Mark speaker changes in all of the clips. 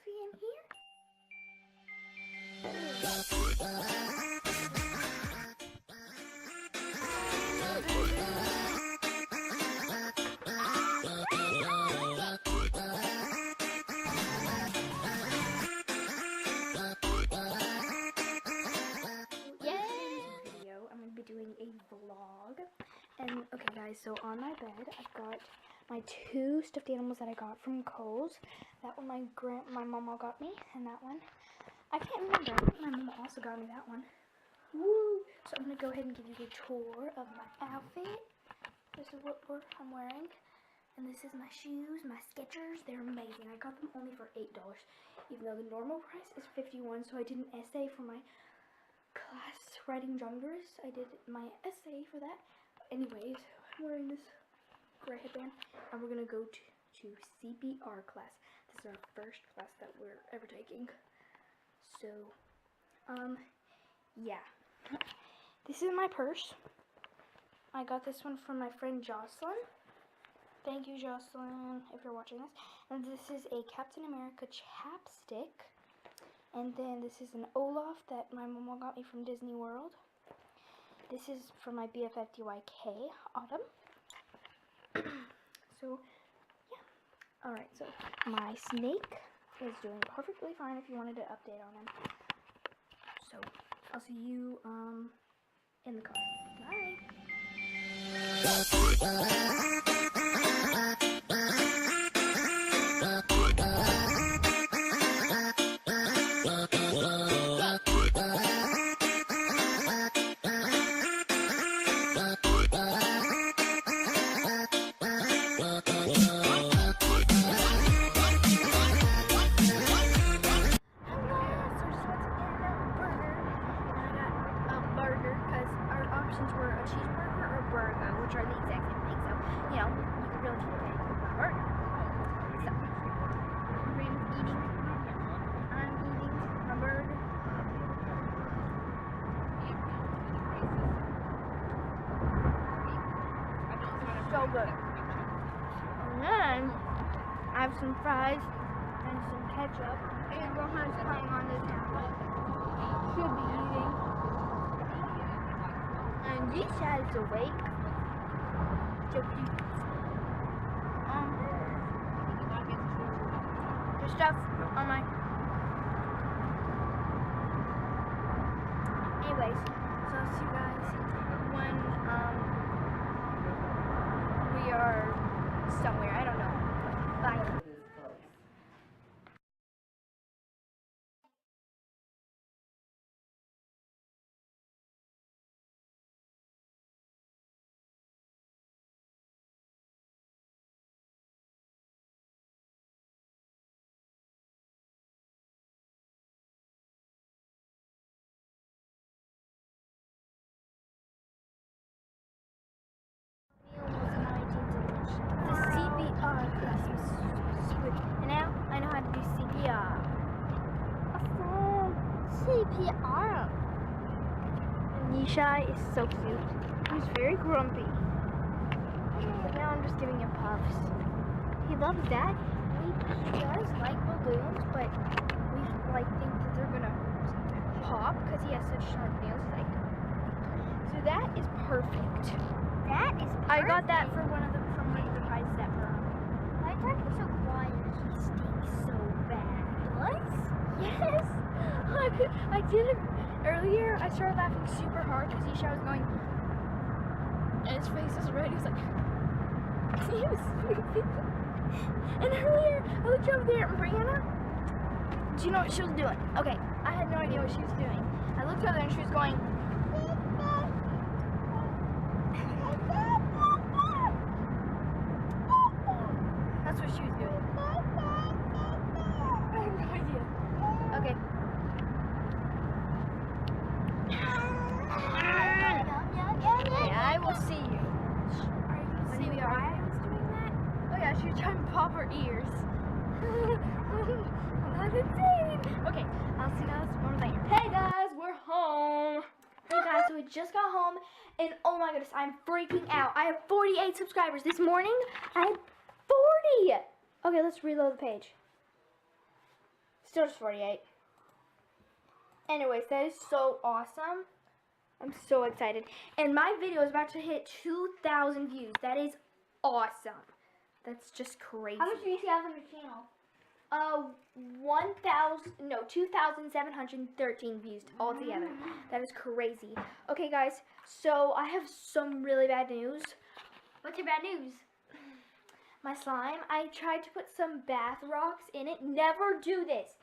Speaker 1: Shadowfaxfan here. I'm going to be doing a vlog. And okay guys, so on my bed I've got my two stuffed animals that I got from Kohl's. That one my mama got me, and that one I can't remember. I think my mama also got me that one. Woo! So I'm gonna go ahead and give you a tour of my outfit. This is what I'm wearing, and this is my shoes, my Skechers. They're amazing. I got them only for $8, even though the normal price is $51. So I did an essay for my class writing genres. I did my essay for that. Anyways, I'm wearing this gray headband, and we're gonna go to CPR class. This is our first class that we're ever taking. So, yeah. This is my purse. I got this one from my friend Jocelyn. Thank you, Jocelyn, if you're watching this. And this is a Captain America chapstick. And then this is an Olaf that my mama got me from Disney World. This is from my BFF DYK, Autumn. So, yeah. Alright, so my snake is doing perfectly fine if you wanted an update on him. So, I'll see you, in the car. Bye! Were a cheeseburger or a burger, which are the exact same thing. So, you know, you can really take a burger. So, Brandon's eating. I'm eating my burger. So good. And then I have some fries and some ketchup. And Rohan's playing on this tablet. Should be eating. And G-Shad is awake. Jokey. There's stuff on my... Anyways, so I'll see you guys when we are somewhere. I don't know. Bye. The CPR class was sweet. And now I know how to do CPR. Awesome. CPR. And Yishai is so cute. He's very grumpy. But now I'm just giving him puffs. He loves that. He does like balloons, but we think that they're gonna pop because he has such sharp nails. So that is perfect. That is perfect. I got that from one of the pies that were. Why are you so quiet? He stinks so bad. What? Yes. I did it earlier. I started laughing super hard because Isha was going, and his face was red. He was like, he was sleeping. And earlier, I looked over there at Brianna. Do you know what she was doing? Okay, I had no idea what she was doing. I looked over there and she was going. That's what she was doing. I have no idea. Okay. Yeah, I will see you. Are you going to see why I was doing that? Oh yeah, she was trying to pop her ears. That's insane. Okay, I'll see you guys more later. Hey guys, we're home. Hey guys, so we just got home, and oh my goodness, I'm freaking out. I have 48 subscribers. This morning, I had 40. Okay, let's reload the page. Still just 48. Anyways, that is so awesome. I'm so excited. And my video is about to hit 2,000 views. That is awesome. That's just crazy.
Speaker 2: How much do you have on your channel?
Speaker 1: 2,713 views altogether. That is crazy. Okay, guys, so I have some really bad news.
Speaker 2: What's your bad news?
Speaker 1: My slime, I tried to put some bath rocks in it. Never do this.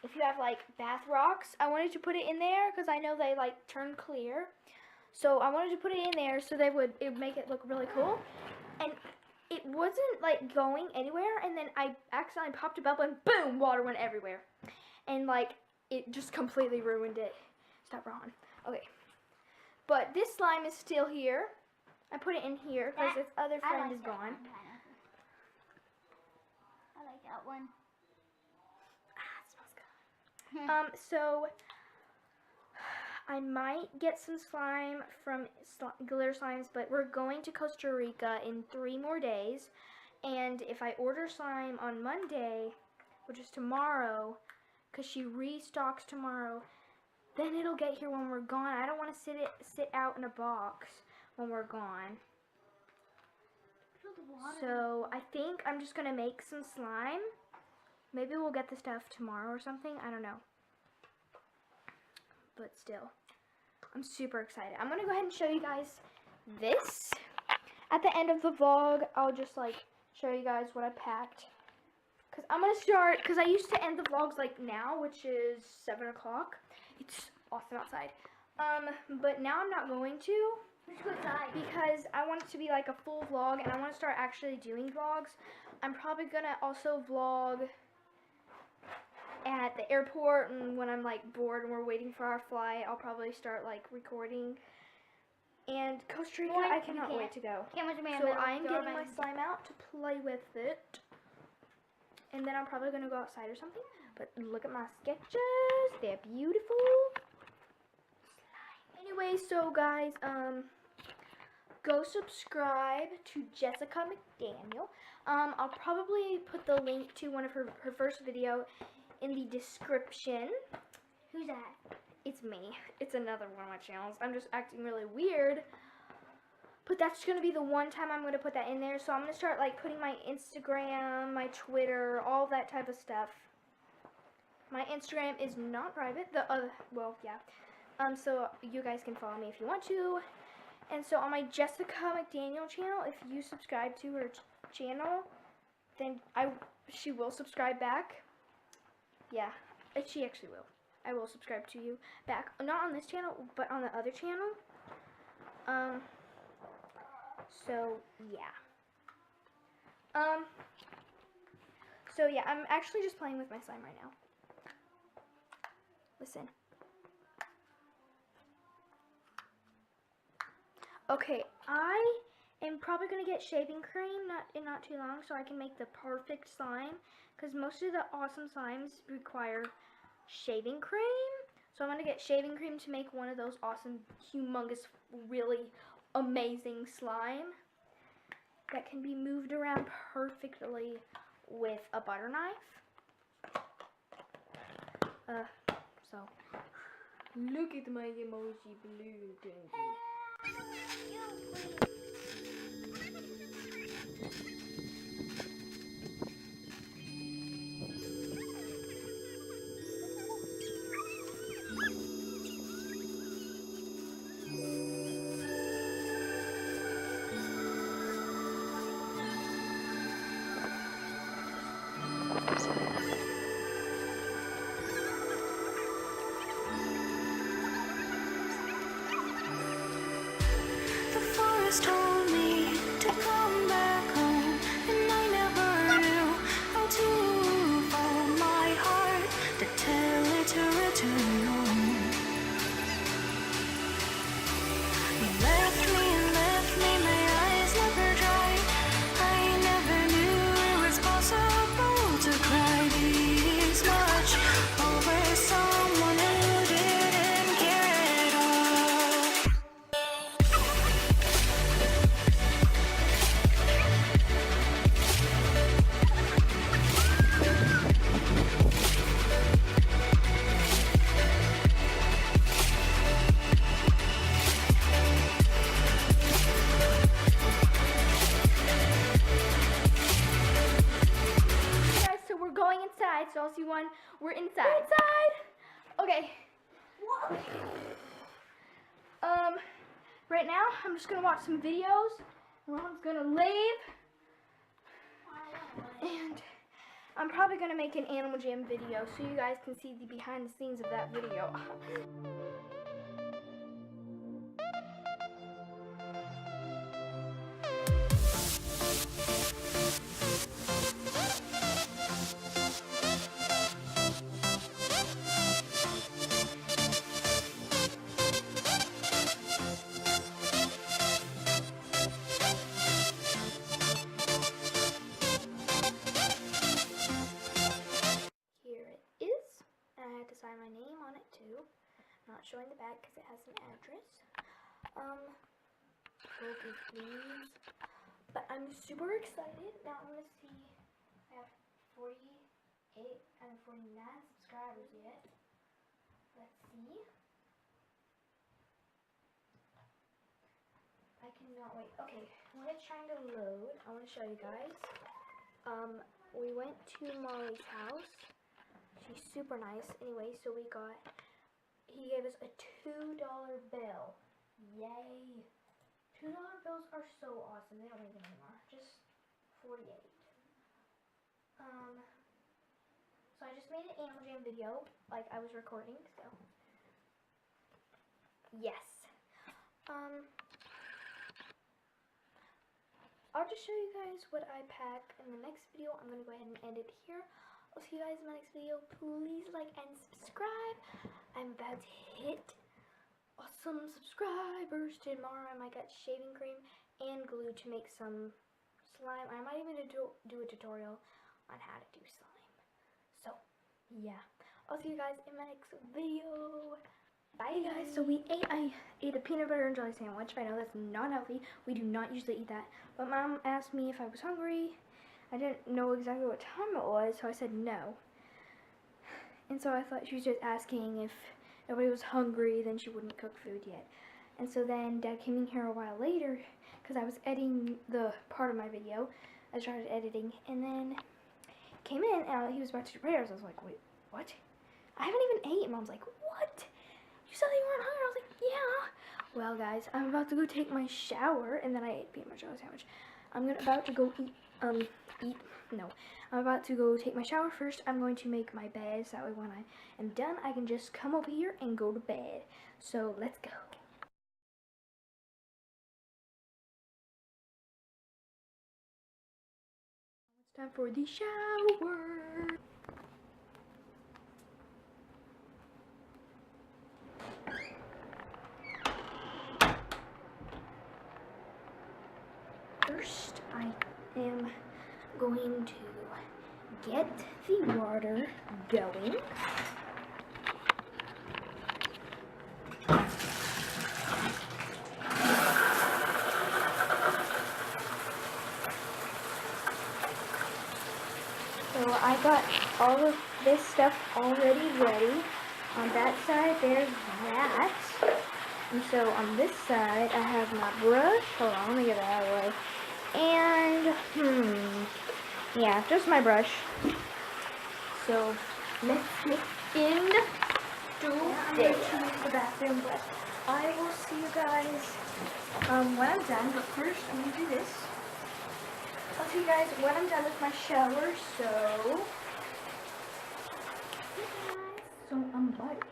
Speaker 1: If you have like bath rocks, I wanted to put it in there because I know they like turn clear. So I wanted to put it in there so it would make it look really cool. And it wasn't like going anywhere, and then I accidentally popped a bubble and boom, water went everywhere. And like it just completely ruined it. Stop, Ron. Okay. But this slime is still here. I put it in here because its other friend is gone.
Speaker 2: I like that one.
Speaker 1: So I might get some slime from Glitter Slimes, but we're going to Costa Rica in 3 more days. And if I order slime on Monday, which is tomorrow, because she restocks tomorrow, then it'll get here when we're gone. I don't want to sit out in a box when we're gone. So I think I'm just going to make some slime. Maybe we'll get the stuff tomorrow or something. I don't know. But still, I'm super excited. I'm going to go ahead and show you guys this. At the end of the vlog, I'll just like show you guys what I packed. Because I'm going to start, because I used to end the vlogs like now, which is 7 o'clock. It's awesome outside. But now I'm not going to. Because I want it to be like a full vlog, and I want to start actually doing vlogs. I'm probably going to also vlog at the airport, and when I'm like bored and we're waiting for our flight, I'll probably start like recording. And Costa Rica, I cannot wait to go. So I'm getting my slime out to play with it. And then I'm probably going to go outside or something. But look at my sketches. They're beautiful. Anyway, so guys, go subscribe to Jessica McDaniel. I'll probably put the link to one of her first video in the description.
Speaker 2: Who's that?
Speaker 1: It's me. It's another one of my channels. I'm just acting really weird. But that's going to be the one time I'm going to put that in there. So I'm going to start like putting my Instagram, my Twitter, all that type of stuff. My Instagram is not private. The other, well, yeah. So you guys can follow me if you want to. And so on my Jessica McDaniel channel, if you subscribe to her channel, then she will subscribe back. Yeah, she actually will. I will subscribe to you back. Not on this channel, but on the other channel. So yeah. So yeah, I'm actually just playing with my slime right now. Listen. Okay, I am probably going to get shaving cream in not too long so I can make the perfect slime, because most of the awesome slimes require shaving cream. So I'm going to get shaving cream to make one of those awesome, humongous, really amazing slime that can be moved around perfectly with a butter knife. So look at my emoji blue thing.
Speaker 3: The forest told me to come back home.
Speaker 1: going inside, so I'll see you when we're inside. We're inside! Okay. Right now, I'm just gonna watch some videos. Mom's gonna leave. And I'm probably gonna make an Animal Jam video so you guys can see the behind the scenes of that video. I had to sign my name on it too. I'm not showing the back because it has an address. Okay, please. But I'm super excited. Now I'm gonna see. I have 48 and 49 subscribers yet. Let's see. I cannot wait. Okay, when it's trying to load, I want to show you guys. We went to Molly's house. She's super nice. Anyway, so he gave us a $2 bill. Yay. $2 bills are so awesome. They don't make them anymore. Just 48. So I just made an Animal Jam video, like I was recording, so. Yes. I'll just show you guys what I pack in the next video. I'm going to go ahead and end it here. I'll see you guys in my next video. Please like and subscribe. I'm about to hit awesome subscribers. Tomorrow I might get shaving cream and glue to make some slime. I might even do a tutorial on how to do slime. So, yeah. I'll see you guys in my next video. Bye guys. So I ate a peanut butter and jelly sandwich. I know that's not healthy. We do not usually eat that. But Mom asked me if I was hungry. I didn't know exactly what time it was, so I said no. And so I thought she was just asking if nobody was hungry, then she wouldn't cook food yet. And so then Dad came in here a while later, because I was editing the part of my video. I started editing, and then came in, and he was about to do prayers. I was like, wait, what? I haven't even ate. Mom's like, what? You said that you weren't hungry. I was like, yeah. Well, guys, I'm about to go take my shower, and then I ate peanut butter jelly sandwich. I'm about to go I'm about to go take my shower first. I'm going to make my bed so that way when I am done, I can just come over here and go to bed. So let's go. It's time for the shower. First, I am going to get the water going. So I got all of this stuff already ready. On that side, there's that. And so on this side, I have my brush. Hold on, let me get that out of the way. And, yeah, just my brush. So, let's get into I'm going to use the bathroom, but I will see you guys when I'm done. But first, I'm going to do this. I'll see you guys when I'm done with my shower, so... I'm back.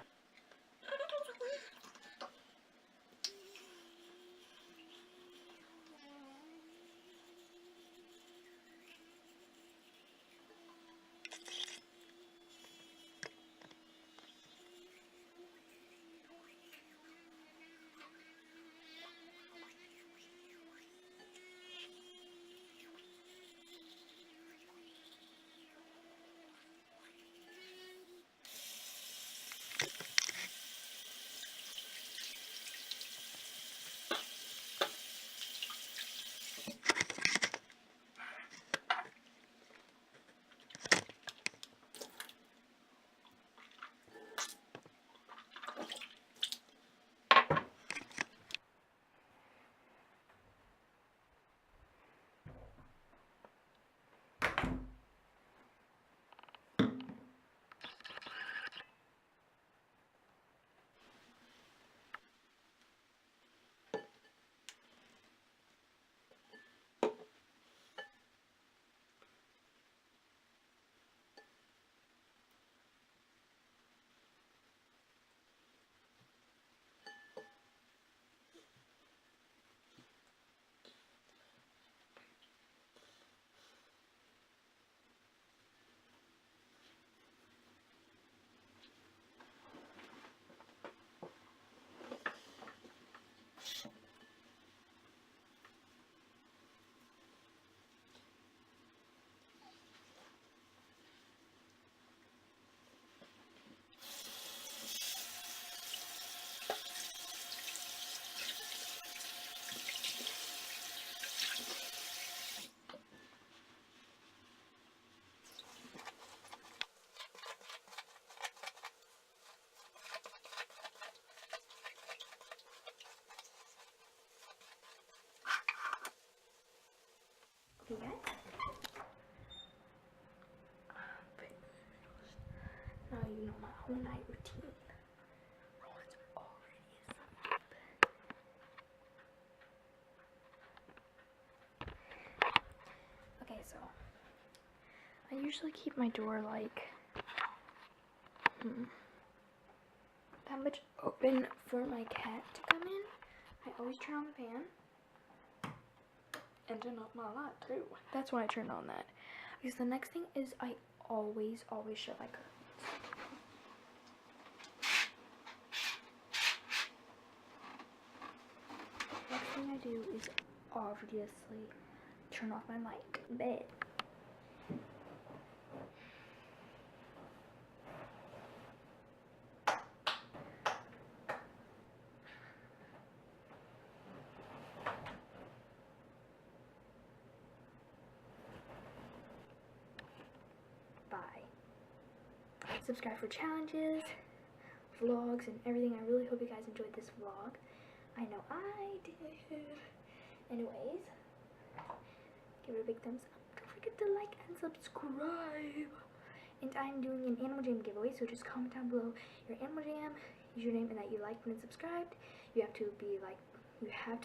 Speaker 1: Now you know my whole night routine. Oh, it's already asleep. Okay, so I usually keep my door like that much open for my cat to come in. I always turn on the fan and turn off my light too. That's when I turn on that. Because the next thing is I always shut my curtains. Next thing I do is obviously turn off my light in bed. Subscribe for challenges, vlogs, and everything. I really hope you guys enjoyed this vlog. I know I did. Anyways, give it a big thumbs up. Don't forget to like and subscribe. And I'm doing an Animal Jam giveaway, so just comment down below your Animal Jam username and that you liked and subscribed. You have to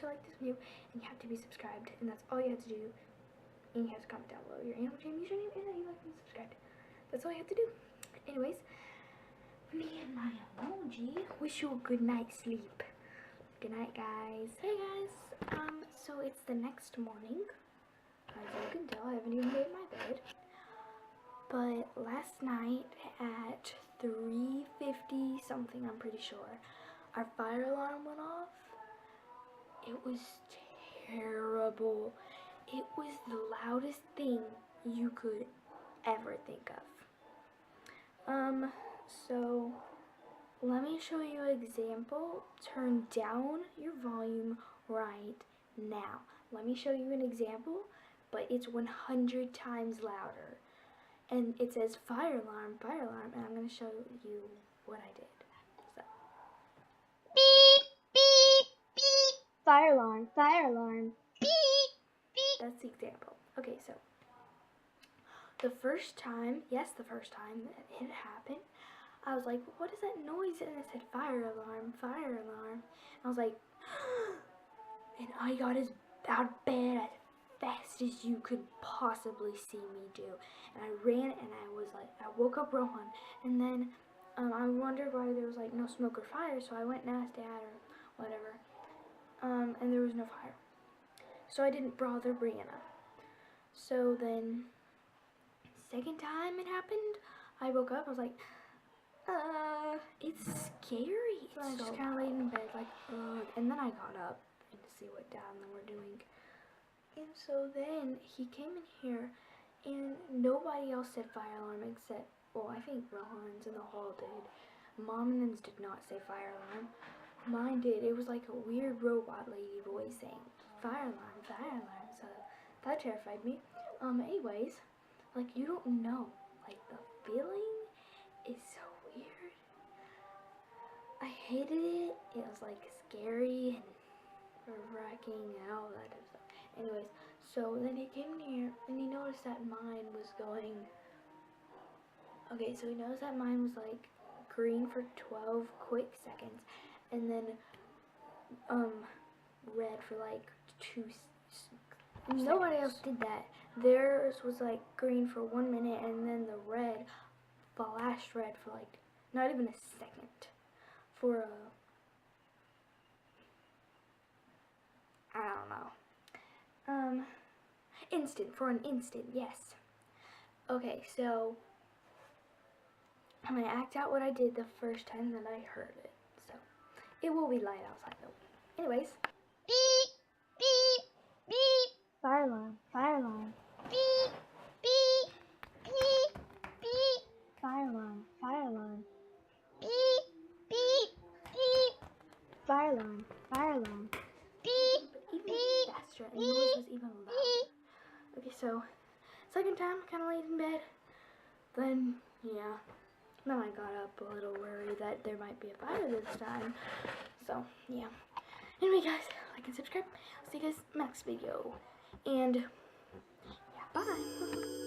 Speaker 1: like this video, and you have to be subscribed, and that's all you have to do. And you have to comment down below your Animal Jam username and that you liked and subscribed. That's all you have to do. Anyways, me and my emoji wish you a good night's sleep. Good night, guys. Hey guys, so it's the next morning. As you can tell, I haven't even made my bed. But last night at 3:50 something, I'm pretty sure, our fire alarm went off. It was terrible. It was the loudest thing you could ever think of. So let me show you an example. Turn down your volume right now. Let me show you an example, but it's 100 times louder. And it says fire alarm, and I'm going to show you what I did. So, beep, beep, beep. Fire alarm, beep, beep. That's the example. Okay, so the first time that it happened, I was like, what is that noise? And it said fire alarm. And I was like, and I got out of bed as fast as you could possibly see me do. And I ran, and I woke up Rohan, and then I wondered why there was like no smoke or fire, so I went and asked Dad or whatever, and there was no fire. So I didn't bother Brianna. So then, second time it happened, I woke up, I was like, it's scary. So I just kind of laid in bed like, ugh. And then I got up and to see what Dad and them were doing. And so then he came in here, and nobody else said fire alarm except, well, I think Rohan's in the hall did. Mom and them's did not say fire alarm. Mine did. It was like a weird robot lady voice saying fire alarm. So that terrified me. Anyways, like, you don't know, like, the feeling is so weird. I hated it. It was like scary and nerve-wracking and all that type of stuff. Anyways, so then he came in here and he noticed that mine was going. Okay, so he noticed that mine was like green for 12 quick seconds, and then red for like 2 seconds. Nobody else did that. Theirs was like green for 1 minute, and then the red flashed red for like not even a second. For I don't know. For an instant, yes. Okay, so I'm gonna act out what I did the first time that I heard it. So it will be light outside though. Anyways. Beep, beep, beep. Fire alarm. Beep, beep, beep, beep. Fire alarm. Beep, beep, beep. Fire alarm. Beep, but even faster, and the noise was even louder. Okay, so second time, kind of laid in bed. Then, yeah. Then I got up a little worried that there might be a fire this time. So, yeah. Anyway, guys, like and subscribe. I'll see you guys next video. And, yeah, bye.